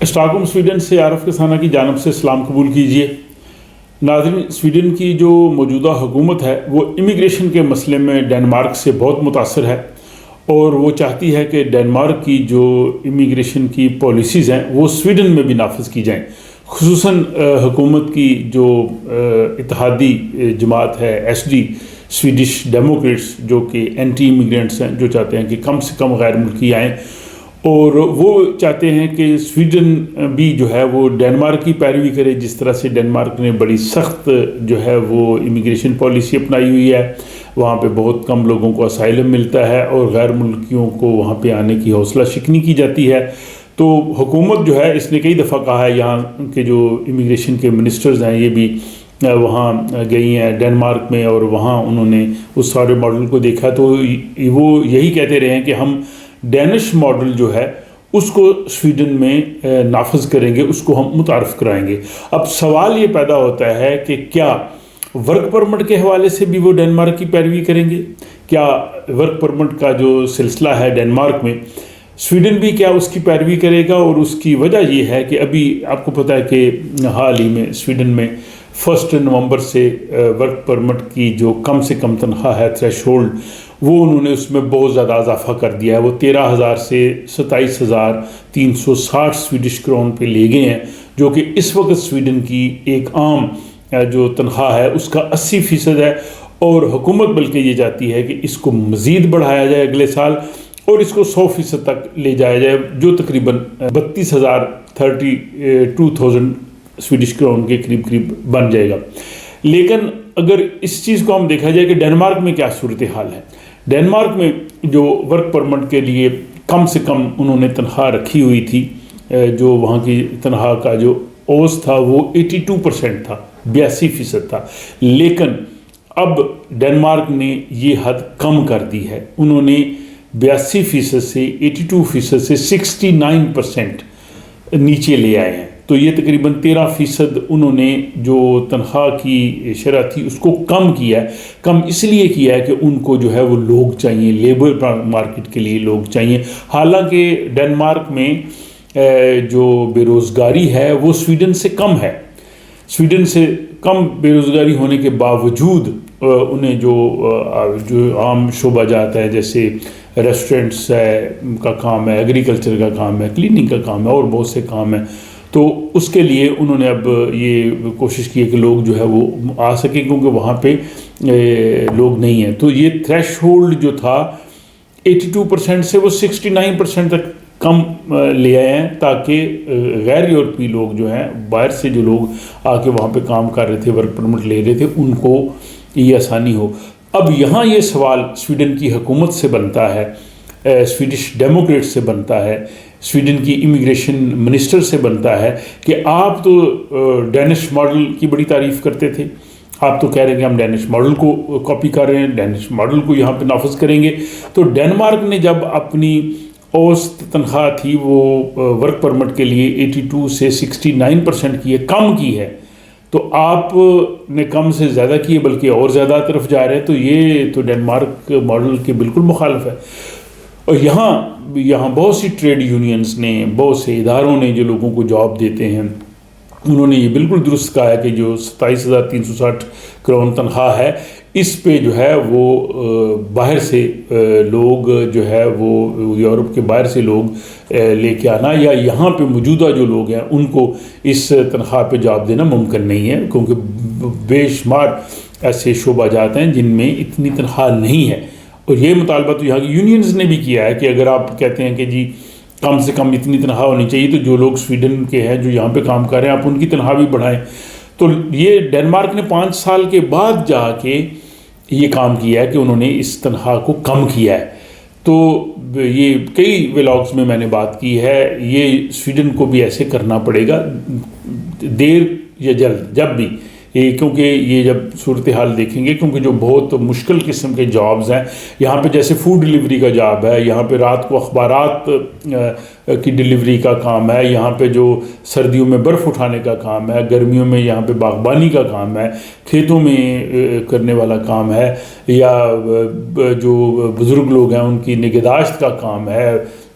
اسٹاکہولم Sweden سے عارف کسانہ کی جانب سے سلام قبول کیجیے۔ ناظرین، سویڈن کی جو موجودہ حکومت ہے وہ امیگریشن کے مسئلے میں ڈنمارک سے بہت متاثر ہے، اور وہ چاہتی ہے کہ ڈنمارک کی جو امیگریشن کی پالیسیز ہیں وہ سویڈن میں بھی نافذ کی جائیں۔ خصوصاً حکومت کی جو اتحادی جماعت ہے SD سویڈش ڈیموکریٹس، جو کہ اینٹی امیگرینٹس ہیں، جو چاہتے ہیں کہ کم سے کم غیر ملکی آئیں، اور وہ چاہتے ہیں کہ سویڈن بھی جو ہے وہ ڈنمارک کی پیروی کرے، جس طرح سے ڈنمارک نے بڑی سخت جو ہے وہ امیگریشن پالیسی اپنائی ہوئی ہے۔ وہاں پہ بہت کم لوگوں کو اسائلم ملتا ہے اور غیر ملکیوں کو وہاں پہ آنے کی حوصلہ شکنی کی جاتی ہے۔ تو حکومت جو ہے اس نے کئی دفعہ کہا ہے، یہاں کے جو امیگریشن کے منسٹرز ہیں یہ بھی وہاں گئی ہیں ڈنمارک میں، اور وہاں انہوں نے اس سارے ماڈل کو دیکھا، تو وہ یہی کہتے رہے ہیں کہ ہم ڈینش ماڈل جو ہے اس کو سویڈن میں نافذ کریں گے، اس کو ہم متعارف کرائیں گے۔ اب سوال یہ پیدا ہوتا ہے کہ کیا ورک پرمٹ کے حوالے سے بھی وہ ڈنمارک کی پیروی کریں گے؟ کیا ورک پرمٹ کا جو سلسلہ ہے ڈنمارک میں، سویڈن بھی کیا اس کی پیروی کرے گا؟ اور اس کی وجہ یہ ہے کہ ابھی آپ کو پتہ ہے کہ حال ہی میں سویڈن میں 1 نومبر سے ورک پرمٹ کی جو کم سے کم تنخواہ ہے تھریش ہولڈ، وہ انہوں نے اس میں بہت زیادہ اضافہ کر دیا ہے۔ وہ 13,000 سے 27,360 سویڈش کرون پہ لے گئے ہیں، جو کہ اس وقت سویڈن کی ایک عام جو تنخواہ ہے اس کا 80% ہے، اور حکومت بلکہ یہ چاہتی ہے کہ اس کو مزید بڑھایا جائے اگلے سال، اور اس کو 100% تک لے جایا جائے، جو تقریباً 32,000 سویڈش کرون کے قریب بن جائے گا۔ لیکن اگر اس چیز کو ہم دیکھا جائے کہ ڈنمارک میں کیا صورتحال ہے، ڈنمارک میں جو ورک پرمٹ کے لیے کم سے کم انہوں نے تنخواہ رکھی ہوئی تھی، جو وہاں کی تنخواہ کا جو اوز تھا وہ 82% تھا، 82% تھا، لیکن اب ڈنمارک نے یہ حد کم کر دی ہے۔ انہوں نے 82% سے 82% سے 69% نیچے لے آئے ہیں، تو یہ تقریباً 13% انہوں نے جو تنخواہ کی شرح تھی اس کو کم کیا ہے۔ کم اس لیے کیا ہے کہ ان کو جو ہے وہ لوگ چاہیے، لیبر مارکیٹ کے لیے لوگ چاہیے۔ حالانکہ ڈنمارک میں جو بے روزگاری ہے وہ سویڈن سے کم ہے، سویڈن سے کم بے روزگاری ہونے کے باوجود انہیں جو عام شعبہ جات ہے، جیسے ریسٹورنٹس کا کام ہے، ایگریکلچر کا کام ہے، کلیننگ کا کام ہے، اور بہت سے کام ہیں، تو اس کے لیے انہوں نے اب یہ کوشش کی ہے کہ لوگ جو ہے وہ آ سکیں، کیونکہ وہاں پہ لوگ نہیں ہیں۔ تو یہ تھریش ہولڈ جو تھا 82% سے وہ 69% تک کم لے آئے ہیں، تاکہ غیر یورپی لوگ جو ہیں، باہر سے جو لوگ آ کے وہاں پہ کام کر رہے تھے، ورک پرمٹ لے رہے تھے، ان کو یہ آسانی ہو۔ اب یہاں یہ سوال سویڈن کی حکومت سے بنتا ہے، سویڈش ڈیموکریٹ سے بنتا ہے، سویڈن کی امیگریشن منسٹر سے بنتا ہے کہ آپ تو ڈینش ماڈل کی بڑی تعریف کرتے تھے، آپ تو کہہ رہے ہیں کہ ہم ڈینش ماڈل کو کاپی کر رہے ہیں، ڈینش ماڈل کو یہاں پہ نافذ کریں گے۔ تو ڈنمارک نے جب اپنی اوسط تنخواہ تھی وہ ورک پرمٹ کے لیے 82 سے 69% کی ہے، کم کی ہے، تو آپ نے کم سے زیادہ کی ہے، بلکہ اور زیادہ طرف جا رہے ہیں، تو یہ تو ڈنمارک ماڈل کے بالکل مخالف ہے۔ اور یہاں بہت سی ٹریڈ یونینز نے، بہت سے اداروں نے جو لوگوں کو جاب دیتے ہیں، انہوں نے یہ بالکل درست کہا ہے کہ جو 27,360 کرون تنخواہ ہے، اس پہ جو ہے وہ باہر سے لوگ جو ہے وہ یورپ کے باہر سے لوگ لے کے آنا، یا یہاں پہ موجودہ جو لوگ ہیں ان کو اس تنخواہ پہ جاب دینا ممکن نہیں ہے، کیونکہ بے شمار ایسے شعبہ جات ہیں جن میں اتنی تنخواہ نہیں ہے۔ اور یہ مطالبہ تو یہاں کی یونینز نے بھی کیا ہے کہ اگر آپ کہتے ہیں کہ جی کم سے کم اتنی تنخواہ ہونی چاہیے، تو جو لوگ سویڈن کے ہیں جو یہاں پہ کام کر رہے ہیں آپ ان کی تنخواہ بھی بڑھائیں۔ تو یہ ڈنمارک نے 5 سال کے بعد جا کے یہ کام کیا ہے کہ انہوں نے اس تنخواہ کو کم کیا ہے۔ تو یہ کئی ولاگز میں نے بات کی ہے، یہ سویڈن کو بھی ایسے کرنا پڑے گا، دیر یا جلد، جب بھی، کیونکہ یہ جب صورتحال دیکھیں گے، کیونکہ جو بہت مشکل قسم کے جابز ہیں یہاں پہ، جیسے فوڈ ڈیلیوری کا جاب ہے، یہاں پہ رات کو اخبارات کی ڈیلیوری کا کام ہے، یہاں پہ جو سردیوں میں برف اٹھانے کا کام ہے، گرمیوں میں یہاں پہ باغبانی کا کام ہے، کھیتوں میں کرنے والا کام ہے، یا جو بزرگ لوگ ہیں ان کی نگہداشت کا کام ہے،